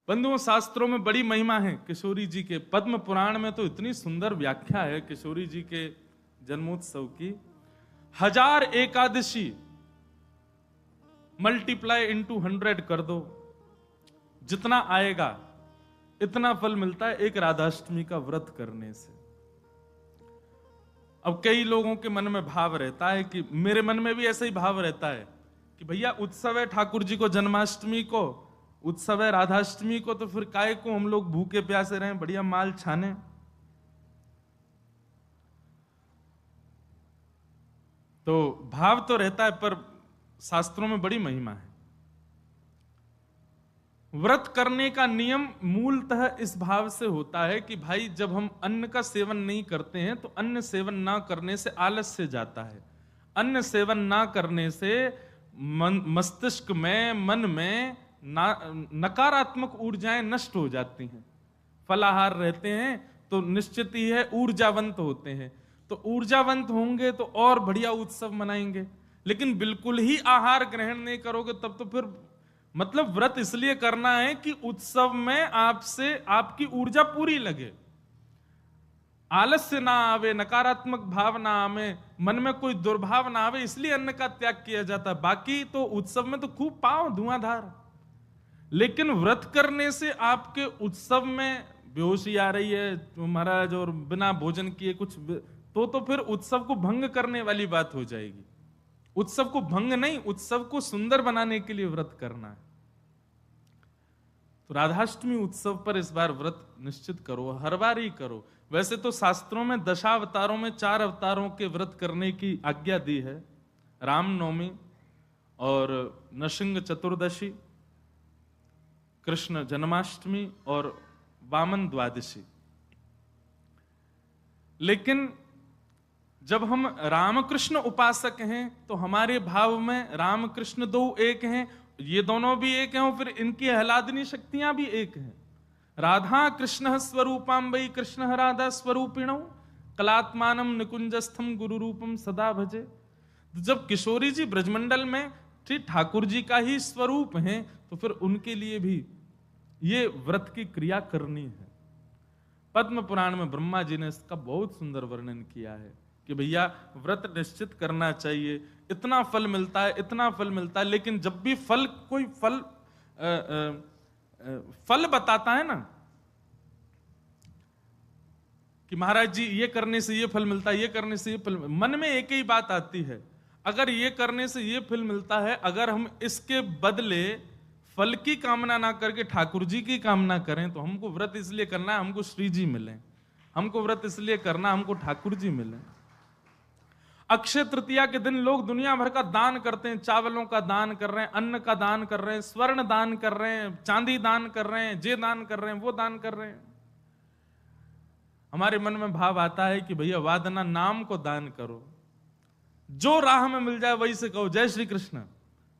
बंधुओं, शास्त्रों में बड़ी महिमा है किशोरी जी के। पद्म पुराण में तो इतनी सुंदर व्याख्या है किशोरी जी के जन्मोत्सव की। 1000 एकादशी मल्टीप्लाई इंटू 100 कर दो, जितना आएगा इतना फल मिलता है एक राधाष्टमी का व्रत करने से। अब कई लोगों के मन में भाव रहता है कि मेरे मन में भी ऐसा ही भाव रहता है कि भैया उत्सव है ठाकुर जी को, जन्माष्टमी को उत्सव है, राधाष्टमी को, तो फिर काय को हम लोग भूखे प्यासे रहें, बढ़िया माल छाने। तो भाव तो रहता है, पर शास्त्रों में बड़ी महिमा है। व्रत करने का नियम मूलतः इस भाव से होता है कि भाई जब हम अन्न का सेवन नहीं करते हैं तो अन्न सेवन ना करने से आलस्य जाता है। अन्न सेवन ना करने से मस्तिष्क में, मन में नकारात्मक ऊर्जाएं नष्ट हो जाती हैं। फलाहार रहते हैं तो निश्चित ही है ऊर्जावंत होते हैं, तो ऊर्जावंत होंगे तो और बढ़िया उत्सव मनाएंगे। लेकिन बिल्कुल ही आहार ग्रहण नहीं करोगे तब तो फिर मतलब व्रत इसलिए करना है कि उत्सव में आपसे आपकी ऊर्जा पूरी लगे, आलस्य ना आवे, नकारात्मक भाव ना आवे, मन में कोई दुर्भाव ना आवे, इसलिए अन्न का त्याग किया जाता है। बाकी तो उत्सव में तो खूब पाओ धुआंधार, लेकिन व्रत करने से आपके उत्सव में बेहोशी आ रही है महाराज और बिना भोजन किए कुछ तो फिर उत्सव को भंग करने वाली बात हो जाएगी। उत्सव को भंग नहीं, उत्सव को सुंदर बनाने के लिए व्रत करना है। तो राधाष्टमी उत्सव पर इस बार व्रत निश्चित करो, हर बार ही करो। वैसे तो शास्त्रों में दशावतारों में 4 अवतारों के व्रत करने की आज्ञा दी है, रामनवमी और नृसिंह चतुर्दशी, कृष्ण जन्माष्टमी और वामन द्वादशी। लेकिन जब हम रामकृष्ण उपासक हैं तो हमारे भाव में रामकृष्ण दो एक हैं, ये दोनों भी एक हैं, और फिर इनकी आह्लादनी शक्तियां भी एक हैं। राधा कृष्ण स्वरूपाम वै कृष्ण राधा स्वरूपिणौ कलात्मानम निकुंजस्थम गुरु रूपम सदा भजे। जब किशोरी जी ब्रजमंडल में ठीक ठाकुर जी का ही स्वरूप हैं तो फिर उनके लिए भी ये व्रत की क्रिया करनी है। पद्म पुराण में ब्रह्मा जी ने इसका बहुत सुंदर वर्णन किया है कि भैया व्रत निश्चित करना चाहिए, इतना फल मिलता है, इतना फल मिलता है। लेकिन जब भी फल कोई फल बताता है ना कि महाराज जी ये करने से ये फल मिलता है, ये करने से ये फल, मन में एक ही बात आती है, अगर ये करने से ये फल मिलता है, अगर हम इसके बदले फल की कामना ना करके ठाकुर जी की कामना करें तो हमको व्रत इसलिए करना है हमको श्री जी मिले, हमको व्रत इसलिए करना हमको ठाकुर जी मिले। अक्षय तृतीया के दिन लोग दुनिया भर का दान करते हैं, चावलों का दान कर रहे हैं, अन्न का दान कर रहे हैं, स्वर्ण दान कर रहे हैं, चांदी दान कर रहे हैं, जे दान कर रहे हैं, वो दान कर रहे हैं। हमारे मन में भाव आता है कि भैया वादना नाम को दान करो, जो राह में मिल जाए वही से कहो जय श्री कृष्ण,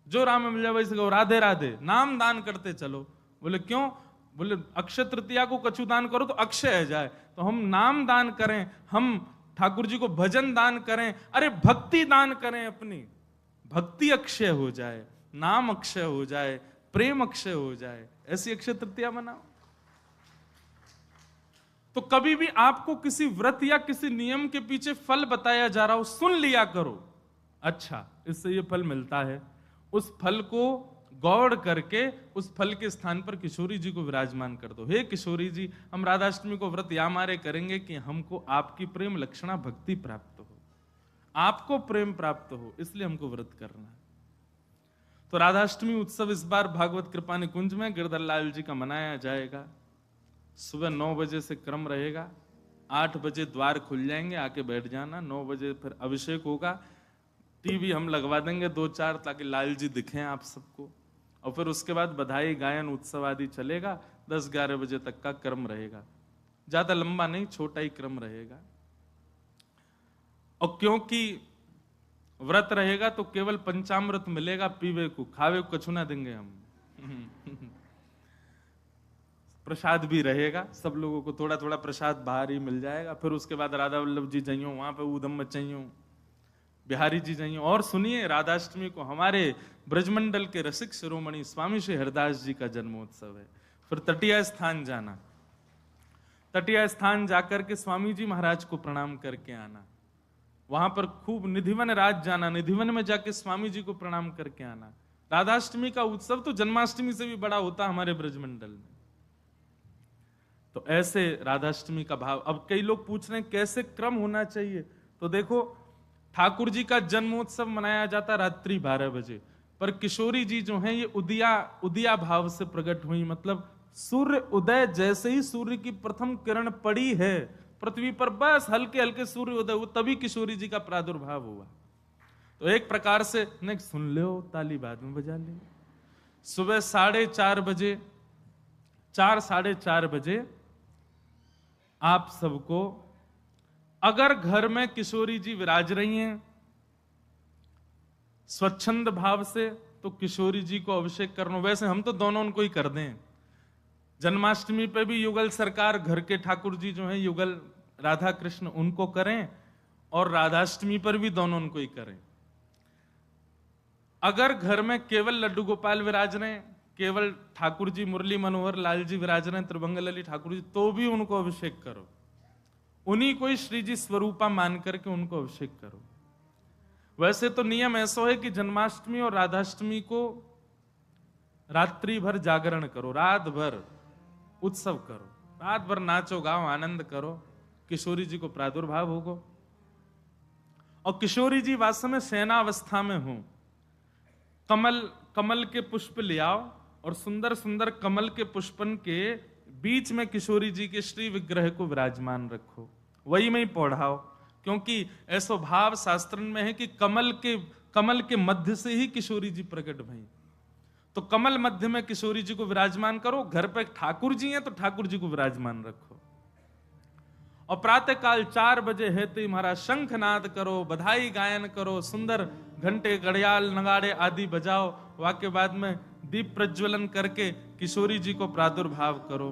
जो राह में मिल जाए वही से कहो राधे राधे, नाम दान करते चलो। बोले क्यों? बोले अक्षय तृतीया को कछु दान करो तो अक्षय है जाए, तो हम नाम दान करें, हम ठाकुर जी को भजन दान करें, अरे भक्ति दान करें, अपनी भक्ति अक्षय हो जाए, नाम अक्षय हो जाए, प्रेम अक्षय हो जाए, ऐसी अक्षय तृतीया मनाओ। तो कभी भी आपको किसी व्रत या किसी नियम के पीछे फल बताया जा रहा हो, सुन लिया करो, अच्छा इससे ये फल मिलता है, उस फल को गौड़ करके उस फल के स्थान पर किशोरी जी को विराजमान कर दो। हे किशोरी जी, हम राधाष्टमी को व्रत या मारे करेंगे कि हमको आपकी प्रेम लक्षणा भक्ति प्राप्त हो, आपको प्रेम प्राप्त हो, इसलिए हमको व्रत करना है। तो राधाष्टमी उत्सव इस बार भागवत कृपा निकुंज में गिरधर लाल जी का मनाया जाएगा। सुबह 9 बजे से क्रम रहेगा, 8 बजे द्वार खुल जाएंगे, आके बैठ जाना। 9 बजे फिर अभिषेक होगा, टीवी हम लगवा देंगे 2-4 ताकि लाल जी दिखें आप सबको, और फिर उसके बाद बधाई गायन उत्सव आदि चलेगा। 10-11 बजे तक का क्रम रहेगा, ज्यादा लंबा नहीं, छोटा ही क्रम रहेगा। और क्योंकि व्रत रहेगा तो केवल पंचामृत मिलेगा पीवे को, खावे को कछु ना देंगे हम। प्रसाद भी रहेगा, सब लोगों को थोड़ा थोड़ा प्रसाद बाहर ही मिल जाएगा। फिर उसके बाद राधा वल्लभ जी जाइयो, वहां पे ऊधम मचाइयो, बिहारी जी जाइयो। और सुनिए, राधाष्टमी को हमारे ब्रजमंडल के रसिक शिरोमणि स्वामी श्री हरिदास जी का जन्मोत्सव है। फिर तटीय स्थान जाना, तटीय स्थान जाकर के स्वामी जी महाराज को प्रणाम करके आना, वहां पर खूब निधिवन राज जाना, निधिवन में जाके स्वामी जी को प्रणाम करके आना। राधाष्टमी का उत्सव तो जन्माष्टमी से भी बड़ा होता हमारे ब्रजमंडल में। तो ऐसे राधाष्टमी का भाव। अब कई लोग पूछ रहे हैं कैसे क्रम होना चाहिए, तो देखो ठाकुर जी का जन्मोत्सव मनाया जाता रात्रि 12 बजे, पर किशोरी जी जो हैं ये उदिया भाव से प्रकट हुई, मतलब सूर्य उदय जैसे ही सूर्य की प्रथम किरण पड़ी है पृथ्वी पर, बस हल्के हल्के सूर्य उदय हुआ, तभी किशोरी जी का प्रादुर्भाव हुआ। तो एक प्रकार से नहीं सुन लो, ताली बाद में बजा ले। सुबह 4:30 बजे, 4-4:30 बजे आप सबको, अगर घर में किशोरी जी विराज रही हैं स्वच्छंद भाव से, तो किशोरी जी को अभिषेक करना। वैसे हम तो दोनों उनको ही कर दें, जन्माष्टमी पे भी युगल सरकार घर के ठाकुर जी जो हैं युगल राधा कृष्ण उनको करें, और राधाष्टमी पर भी दोनों उनको ही करें। अगर घर में केवल लड्डू गोपाल विराज रहे, केवल ठाकुर जी मुरली मनोहर लाल जी विराज रहे, त्रिभंगलली ठाकुर जी, तो भी उनको अभिषेक करो, उन्हीं को ही श्री जी स्वरूपा मान करके उनको अभिषेक करो। वैसे तो नियम ऐसा है कि जन्माष्टमी और राधाष्टमी को रात्रि भर जागरण करो, रात भर उत्सव करो, रात भर नाचो गाओ आनंद करो, किशोरी जी को प्रादुर्भाव होगा। और किशोरी जी वास्तव में सेनावस्था में हो, कमल के पुष्प ले आओ और सुंदर सुंदर कमल के पुष्पन के बीच में किशोरी जी के श्री विग्रह को विराजमान रखो, वही में ही पौढ़ाओ, क्योंकि ऐसा भाव शास्त्र में है कि कमल के मध्य से ही किशोरी जी प्रकट भई। तो कमल मध्य में किशोरी जी को विराजमान करो, घर पे ठाकुर जी हैं तो ठाकुर जी को विराजमान रखो। और प्रातः काल 4 बजे है तो महाराज शंखनाद करो, बधाई गायन करो, सुंदर घंटे घड़ियाल नगाड़े आदि बजाओ, वाक्य बाद में दीप प्रज्वलन करके किशोरी जी को प्रादुर्भाव करो।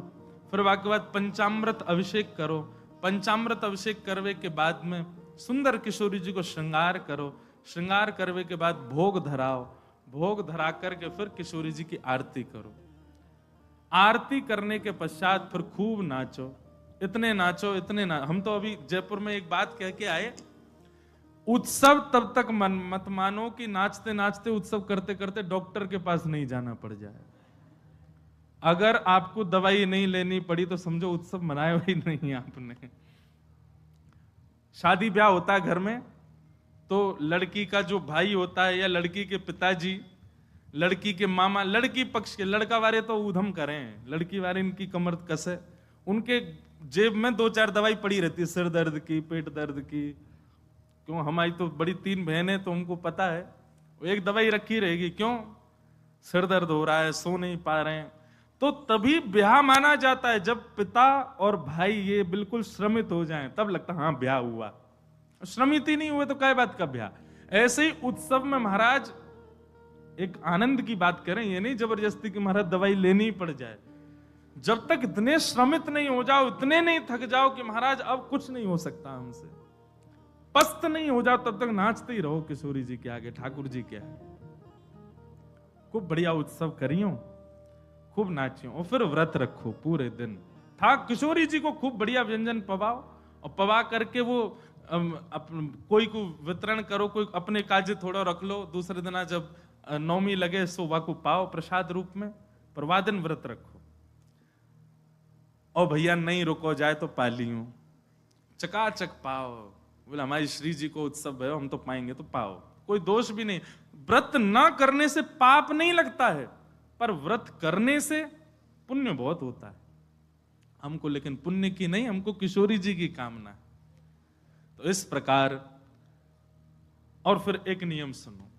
फिर वाक्य बाद पंचामृत अभिषेक करो, पंचामृत अभिषेक करवे के बाद में सुंदर किशोरी जी को श्रृंगार करो, श्रृंगार करवे के बाद भोग धराओ, भोग धरा करके फिर किशोरी जी की आरती करो। आरती करने के पश्चात फिर खूब नाचो, इतने नाचो इतने हम तो अभी जयपुर में एक बात कह के आए, उत्सव तब तक मत मानो कि नाचते नाचते उत्सव करते करते डॉक्टर के पास नहीं जाना पड़ जाए। अगर आपको दवाई नहीं लेनी पड़ी तो समझो उत्सव मनाया ही नहीं आपने। शादी ब्याह होता है घर में, तो लड़की का जो भाई होता है या लड़की के पिताजी, लड़की के मामा, लड़की पक्ष के, लड़का वाले तो ऊधम करें, लड़की वाले इनकी कमर कसे, उनके जेब में 2-4 दवाई पड़ी रहती है, सिर दर्द की, पेट दर्द की। क्यों, हमारी तो बड़ी 3 बहनें, तो उनको पता है वो एक दवाई रखी रहेगी, क्यों सिर दर्द हो रहा है, सो नहीं पा रहे हैं। तो तभी ब्याह माना जाता है जब पिता और भाई ये बिल्कुल श्रमित हो जाएं, तब लगता है हाँ ब्याह हुआ। श्रमित ही नहीं हुए तो क्या बात का ब्याह। ऐसे ही उत्सव में महाराज एक आनंद की बात करें, ये नहीं जबरदस्ती कि महाराज दवाई लेनी ही पड़ जाए। जब तक इतने श्रमित नहीं हो जाओ, इतने नहीं थक जाओ कि महाराज अब कुछ नहीं हो सकता हमसे, पस्त नहीं हो जाओ, तब तक नाचते ही रहो किशोरी जी के आगे, ठाकुर जी के आगे। खूब बढ़िया उत्सव करियो, खूब नाचियो, और फिर व्रत रखो पूरे दिन। किशोरी जी को खूब बढ़िया व्यंजन पवाओ, और पवा करके वो कोई को वितरण करो, कोई अपने काजे थोड़ा रख लो, दूसरे दिन जब नौमी लगे सो वाको पाओ प्रसाद रूप में, पर वादिन व्रत रखो। और भैया नहीं रुको जाए तो पालियो, चकाचक पाओ, बोले हमारी श्री जी को उत्सव है हम तो पाएंगे, तो पाओ, कोई दोष भी नहीं। व्रत ना करने से पाप नहीं लगता है, पर व्रत करने से पुण्य बहुत होता है हमको, लेकिन पुण्य की नहीं, हमको किशोरी जी की कामना है। तो इस प्रकार, और फिर एक नियम सुनो,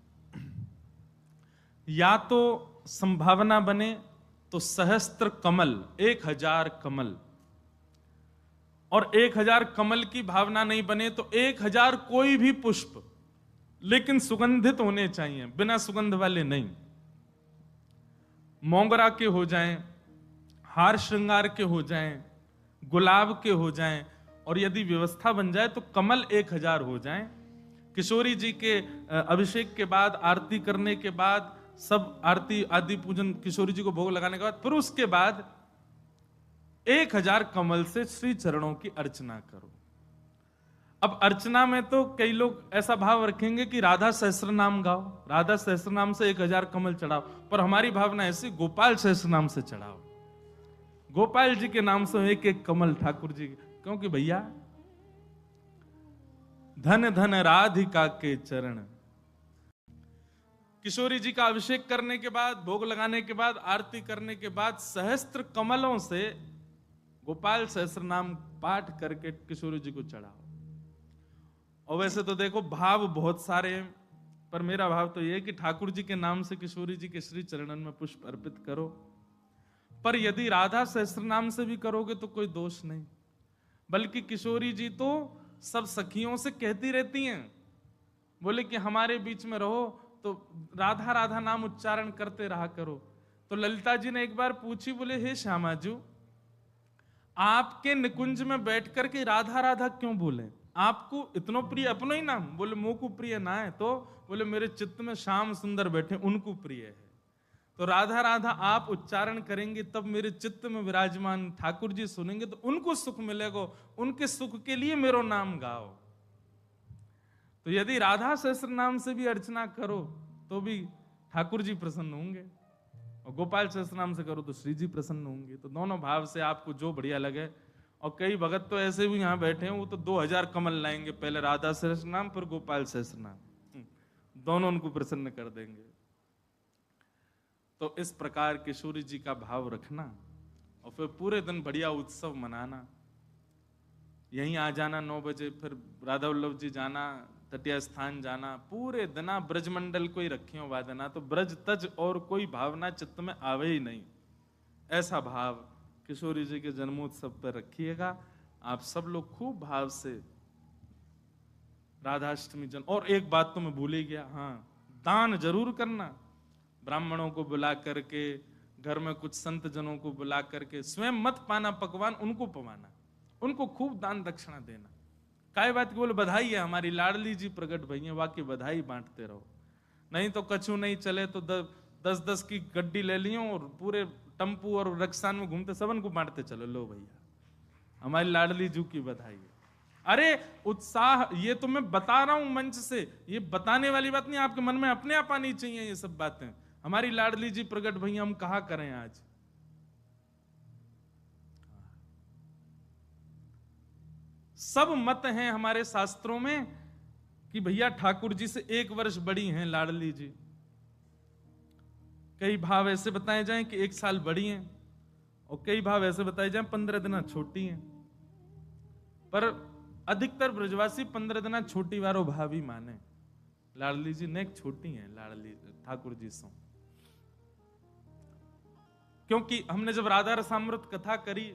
या तो संभावना बने तो सहस्त्र कमल, 1000 कमल, और 1000 कमल की भावना नहीं बने तो 1000 कोई भी पुष्प, लेकिन सुगंधित होने चाहिए, बिना सुगंध वाले नहीं। मोगरा के हो जाएं, हार श्रृंगार के हो जाएं, गुलाब के हो जाएं, और यदि व्यवस्था बन जाए तो कमल 1000 हो जाएं। किशोरी जी के अभिषेक के बाद, आरती करने के बाद, सब आरती आदि पूजन किशोरी जी को भोग लगाने के बाद, फिर उसके बाद 1000 कमल से श्री चरणों की अर्चना करो। अब अर्चना में तो कई लोग ऐसा भाव रखेंगे कि राधा सहस्त्र नाम गाओ, राधा सहस्त्र नाम से 1000 कमल चढ़ाओ, पर हमारी भावना ऐसी, गोपाल सहस्त्र नाम से चढ़ाओ। गोपाल जी के नाम से एक एक कमल ठाकुर जी, क्योंकि भैया धन धन राधिका के चरण। किशोरी जी का अभिषेक करने के बाद, भोग लगाने के बाद, आरती करने के बाद सहस्त्र कमलों से गोपाल सहस्त्र नाम पाठ करके किशोरी जी को चढ़ाओ। और वैसे तो देखो भाव बहुत सारे हैं, पर मेरा भाव तो यह है कि ठाकुर जी के नाम से किशोरी जी के श्री चरणन में पुष्प अर्पित करो। पर यदि राधा सहस्त्र नाम से भी करोगे तो कोई दोष नहीं, बल्कि किशोरी जी तो सब सखियों से कहती रहती हैं, बोले कि हमारे बीच में रहो तो राधा राधा नाम उच्चारण करते रहा करो। तो ललिता जी ने एक बार पूछी, बोले हे श्यामाजू, आपके निकुंज में बैठ करके राधा राधा क्यों बोले? आपको इतनो प्रिय अपनो ही नाम? बोले मोह को प्रिय ना है, तो बोले मेरे चित्त में श्याम सुंदर बैठे उनको प्रिय है। तो राधा राधा आप उच्चारण करेंगे तब मेरे चित्त में विराजमान ठाकुर जी सुनेंगे तो उनको सुख मिलेगा, उनके सुख के लिए मेरो नाम गाओ। तो यदि राधा सहस्त्र नाम से भी अर्चना करो तो भी ठाकुर जी प्रसन्न होंगे, और गोपाल सहस्त्र नाम से करो तो श्री जी प्रसन्न होंगे। तो दोनों भाव से आपको जो बढ़िया लगे। और कई भगत तो ऐसे भी यहाँ बैठे हैं, वो तो 2000 कमल लाएंगे, पहले राधा सहस्त्र नाम फिर गोपाल सहस्त्र नाम, दोनों उनको प्रसन्न कर देंगे। तो इस प्रकार किशोरी जी का भाव रखना और फिर पूरे दिन बढ़िया उत्सव मनाना। यहीं आ जाना 9 बजे, फिर राधा वल्लभ जी जाना, तटिया स्थान जाना, पूरे दिना ब्रजमंडल को ही रखियो वादना, तो ब्रज तज और कोई भावना चित्त में आवे ही नहीं। ऐसा भाव किशोरी जी के जन्मोत्सव पर रखिएगा। आप सब लोग खूब भाव से राधाष्टमी जन। और एक बात तो मैं भूल ही गया, हाँ, दान जरूर करना। ब्राह्मणों को बुला करके, घर में कुछ संत जनों को बुला करके, स्वयं मत पाना पकवान, उनको पवाना, उनको खूब दान दक्षिणा देना। काय बात की? बोले बधाई है, हमारी लाडली जी प्रकट भई है, वाकई बधाई बांटते रहो। नहीं तो कछु नहीं चले तो 10-10 की गड्डी ले लियो और पूरे टम्पू और रक्सान में घूमते सबन को बांटते चलो, लो भैया हमारी लाडली जी की बधाई है। अरे उत्साह, ये तो मैं बता रहा हूं मंच से, ये बताने वाली बात नहीं, आपके मन में अपने आप आनी चाहिए ये सब बातें। हमारी लाडली जी प्रकट भैया, हम कहा करें आज। सब मत हैं हमारे शास्त्रों में कि भैया ठाकुर जी से 1 वर्ष बड़ी हैं लाडली जी। कई भाव ऐसे बताए जाएं कि 1 साल बड़ी हैं, और कई भाव ऐसे बताए जाएं 15 दिन छोटी हैं। पर अधिकतर ब्रजवासी 15 दिन छोटी वारो भाव ही माने। लाडली जी नेक छोटी हैं लाडली ठाकुर जी से, क्योंकि हमने जब राधा रसामृत कथा करी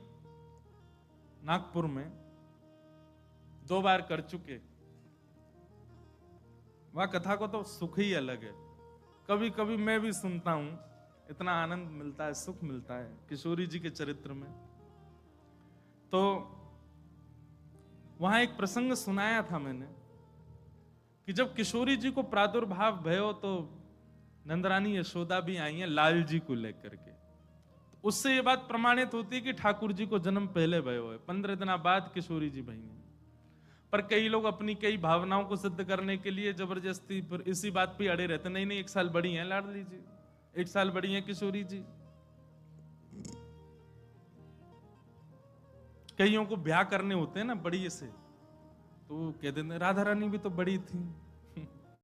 नागपुर में, 2 बार कर चुके, वह कथा को तो सुख ही अलग है। कभी कभी मैं भी सुनता हूं, इतना आनंद मिलता है, सुख मिलता है किशोरी जी के चरित्र में। तो वहां एक प्रसंग सुनाया था मैंने कि जब किशोरी जी को प्रादुर्भाव भयो तो नंदरानी यशोदा भी आई हैं लाल जी को लेकर के। तो उससे ये बात प्रमाणित होती है कि ठाकुर जी को जन्म पहले भयो है, 15 दिन बाद किशोरी जी भई हैं। पर कई लोग अपनी कई भावनाओं को सिद्ध करने के लिए जबरदस्ती फिर इसी बात पे अड़े रहते, नहीं नहीं 1 साल बड़ी हैं लाडली जी, 1 साल बड़ी हैं किशोरी जी। कईयों को ब्याह करने होते हैं ना बड़ी से, तो कह देते राधा रानी भी तो बड़ी थी,